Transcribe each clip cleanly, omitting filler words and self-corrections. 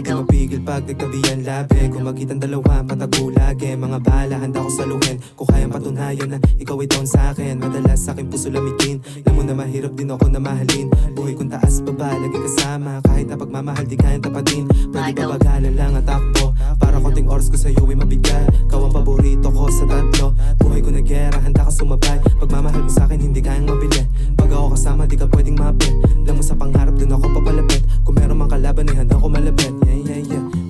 di mapigil pag nagtabihan labi. Kung makitang dalawa, patago lagi. Mga bala, handa ko saluhin. Kung kayang patunayan na ikaw ay down sa'kin. Madalas sa'king puso lamitin. Alam mo na mahirap din ako na mahalin. Buhay kong taas baba, lagi kasama. Kahit na pagmamahal di kayang tapatin. Pwede ba bagalan lang at takbo? Para konting oras ko sa'yo ay mabigat. Ikaw ang paborito ko sa tatlo. Buhay ko na gera, handa ka sumabay. Pagmamahal mo sa'kin hindi kayang mabili. Pag ako kasama di ka pwedeng mapil. Alam mo sa pangarap dun ako papalapit. Kung meron mang kalaban ay handa ko malapit.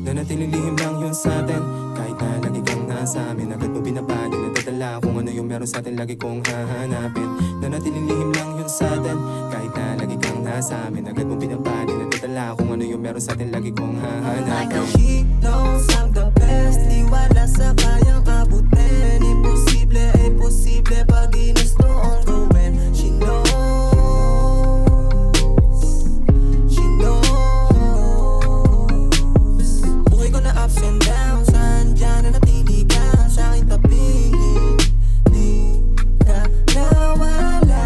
Nanatiling lihim lang yun sa'tin. Kahit na lagi kang nasa amin. Agad mo binabali, nadadala kung ano yung meron sa'tin. Lagi kong hahanapin. Nanatiling lihim lang yun sa'tin. Kahit na lagi kang nasa amin. Agad mo binabali, nadadala kung ano yung meron sa'tin. Lagi kong hahanapin. She knows I'm the best. Di wala sa kayang abutin. Imposible ay posible pag ginusto ang gawin. She knows. She knows. Buhay ko na ups and downs. Andyan na natili ka sa aking tabi. Di ka nawala.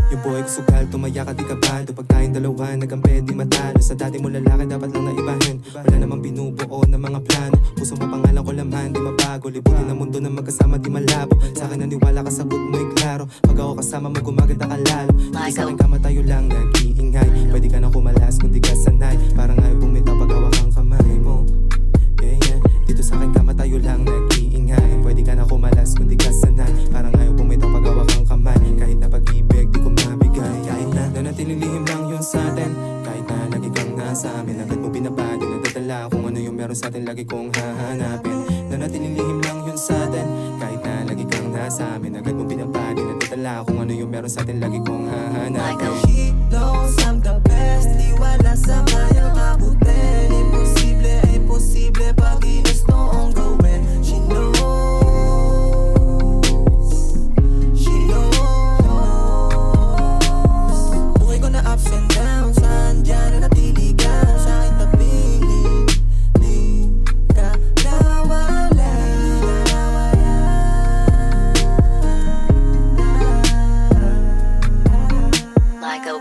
Yung buhay ko sugal, tumaya ka di kabado. Pag tayong dalawa, nagampi di matalo. Sa dati mo lalaki, dapat lang naibahin. Wala namang binubuo ng mga plano. Puso mo pangalan ko laman, di mabago. Libutin ang mundo na magkasama, di malabo. Sa akin naniwala ka, sagot mo'y klaro. Pag ako kasama mo, gumaganda ka lalo. Hindi sa akin kama tayo lang nag-iingay. Pwede ka na kumalas kung di ka sanay. Parang ayaw bumitaw pag hawak ang kamay mo. Dito sa akin kama tayo lang nag-iingay. Pwede ka na kumalas kung di ka sanay. Parang ayaw bumitaw pag hawak ang kamay. Kahit na pag-ibig di ko mabigay. Kahit na nanatiling lihim lang yun sa'tin. Kahit na lagi kang nasa amin. Agad mo binabali, nadadala kung ano yung meron sa'tin. Lagi kong hahanapin. Nanatiling lihim lang yun sa'tin. Kahit na lagi kang nasa amin. Agad mo binabali, nadadala kung ano yung meron sa'tin. Lagi kong hahanapin. She knows I'm the best. Di wala sa kayang abutin. Imposible ay posible pag ginusto ang gawin. She knows. She knows. Buhay ko na ups and downs. Andyan na natili ka sa aking tabi. Di ka nawala. Michael.